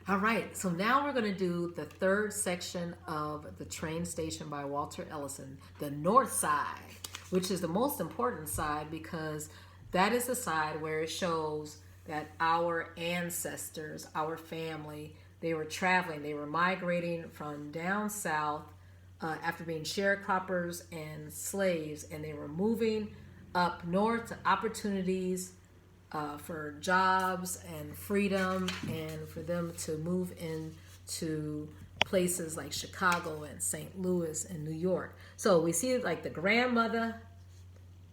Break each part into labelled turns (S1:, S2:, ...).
S1: All right, so now we're going to do the third section of The Train Station by Walter Ellison, the north side, which is the most important side because that is the side where it shows that our ancestors, our family, they were traveling, they were migrating from down south after being sharecroppers and slaves, and they were moving up north to opportunities for jobs and freedom, and for them to move into places like Chicago and St. Louis and New York. So we see like the grandmother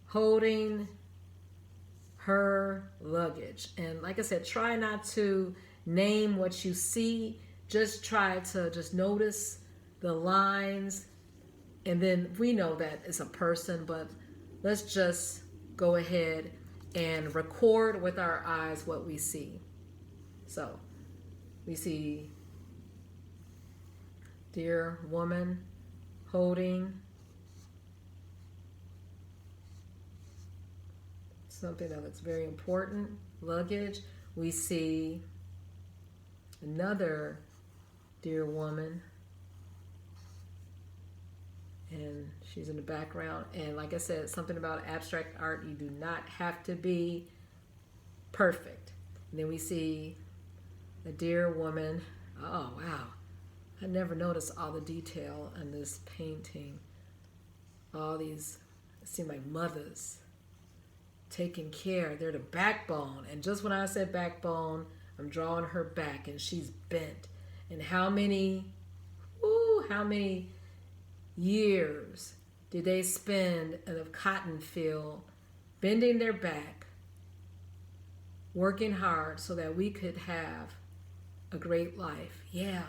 S1: holding her luggage. And like I said, try not to name what you see. Just try to just notice the lines. And then we know that it's a person, but let's just go ahead and record with our eyes what we see. So we see dear woman holding something that looks very important, luggage. We see another dear woman, and she's in the background. And like I said, something about abstract art, you do not have to be perfect. And then we see a dear woman. Oh wow, I never noticed all the detail in this painting. All these seem like mothers taking care. They're the backbone. And just when I said backbone, I'm drawing her back, and she's bent. And how many years did they spend in a cotton field bending their back, working hard so that we could have a great life? Yeah.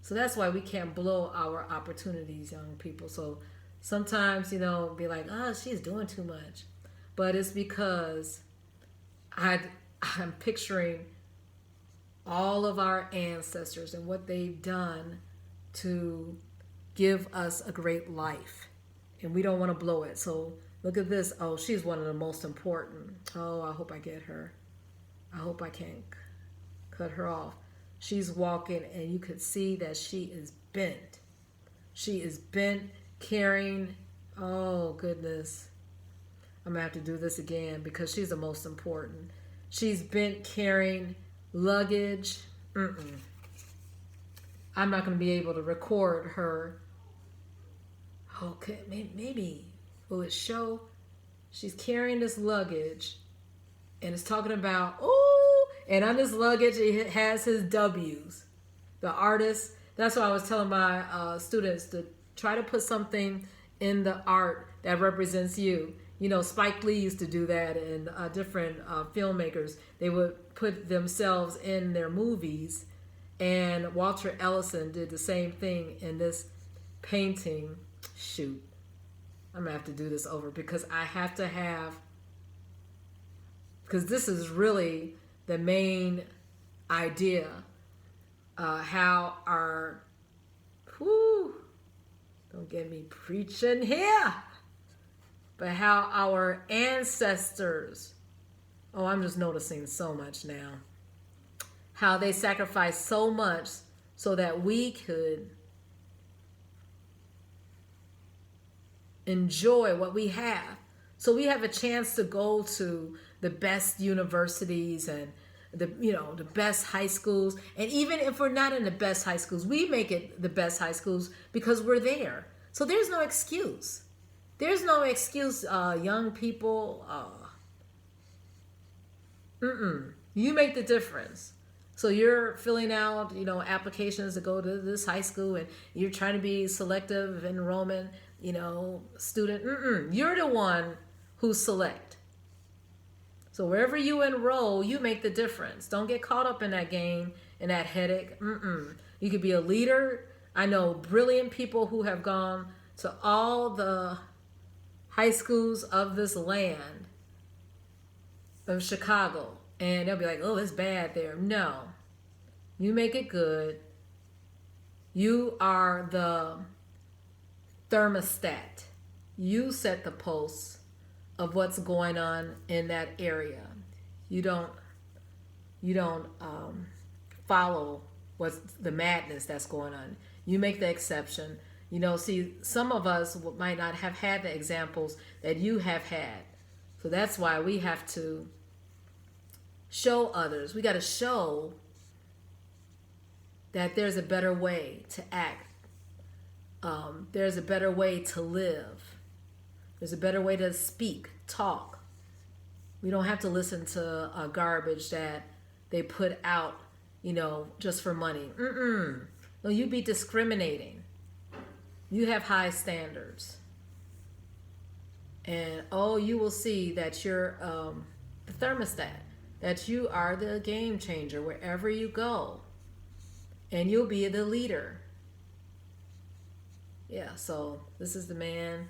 S1: So that's why we can't blow our opportunities, young people. So sometimes, be like, oh, she's doing too much. But it's because I'm picturing all of our ancestors and what they've done to give us a great life. And we don't want to blow it. So look at this. Oh, she's one of the most important. Oh, I hope I get her. I hope I can't cut her off. She's walking, and you could see that she is bent. She is bent, carrying. Oh, goodness. I'm going to have to do this again because she's the most important. She's bent, carrying luggage. I'm not going to be able to record her. Okay, maybe will it show? She's carrying this luggage, and it's talking about, and on this luggage it has his W's. The artist. That's why I was telling my students to try to put something in the art that represents you. Spike Lee used to do that, and different filmmakers, they would put themselves in their movies, and Walter Ellison did the same thing in this painting. Shoot, I'm gonna have to do this over because I have to have, because this is really the main idea, how our, don't get me preaching here, but how our ancestors, I'm just noticing so much now, how they sacrificed so much so that we could enjoy what we have. So we have a chance to go to the best universities and the best high schools. And even if we're not in the best high schools, we make it the best high schools because we're there. So there's no excuse. There's no excuse, young people. You make the difference. So you're filling out, applications to go to this high school, and you're trying to be selective enrollment, student. You're the one who select. So wherever you enroll, you make the difference. Don't get caught up in that game and that headache. You could be a leader. I know brilliant people who have gone to all the high schools of this land, of Chicago, and they'll be like, oh, it's bad there. No. You make it good. You are the thermostat. You set the pulse of what's going on in that area. You don't follow what's the madness that's going on. You make the exception. You know, see, some of us might not have had the examples that you have had. So that's why we have to show others. We got to show that there's a better way to act. There's a better way to live. There's a better way to speak, talk. We don't have to listen to garbage that they put out, you know, just for money. No, you be discriminating. You have high standards. And you will see that you're the thermostat, that you are the game changer wherever you go. And you'll be the leader. Yeah, so this is the man.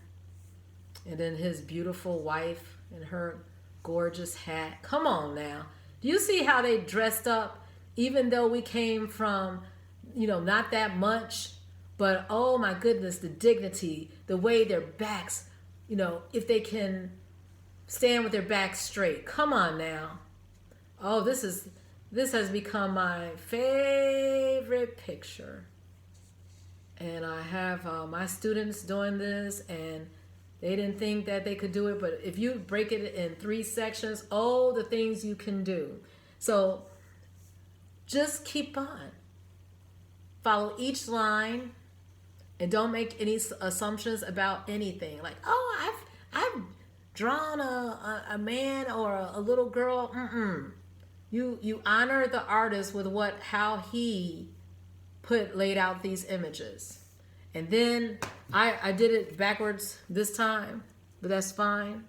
S1: And then his beautiful wife and her gorgeous hat. Come on now. Do you see how they dressed up? Even though we came from, you know, not that much. But oh my goodness, the dignity, the way their backs, you know, if they can stand with their backs straight. Come on now. Oh, this has become my favorite picture. And I have my students doing this, and they didn't think that they could do it. But if you break it in 3 sections, the things you can do. So just keep on. Follow each line, and don't make any assumptions about anything. Like, I've drawn a man or a little girl. You honor the artist with how he laid out these images. And then I did it backwards this time, but that's fine.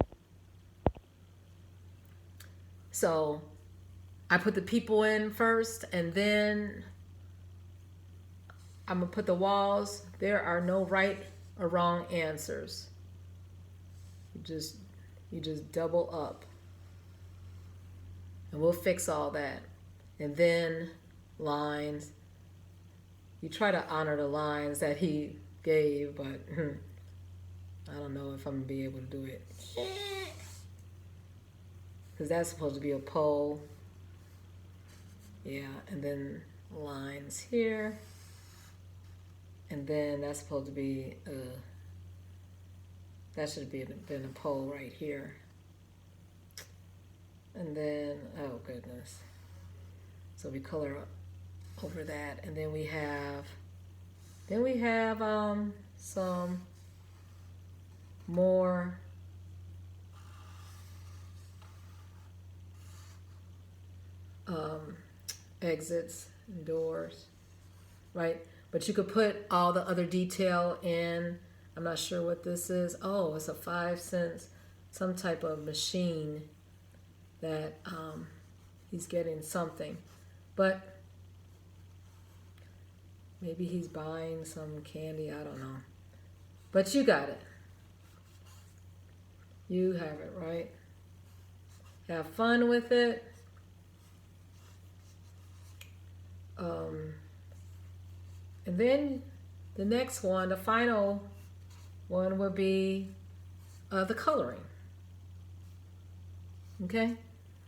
S1: So I put the people in first, and then I'm gonna put the walls. There are no right or wrong answers. You just double up. And we'll fix all that. And then lines. You try to honor the lines that he gave, but I don't know if I'm gonna be able to do it. Because that's supposed to be a pole. Yeah, and then lines here. And then that's supposed to be, that should have been a pole right here. And then, oh goodness. So we color over that, and then we have some more exits and doors, right? But you could put all the other detail in. I'm not sure what this is. Oh, it's a 5-cent, some type of machine that he's getting something. But maybe he's buying some candy. I don't know. But you got it. You have it, right? Have fun with it. And then the next one, the final one, would be the coloring. Okay?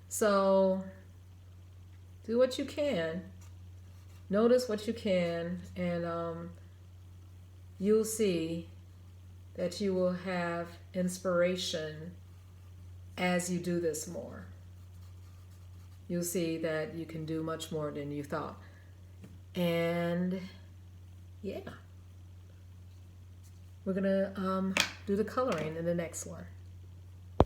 S1: So do what you can. Notice what you can, and you'll see that you will have inspiration as you do this more. You'll see that you can do much more than you thought. And yeah, we're gonna do the coloring in the next one.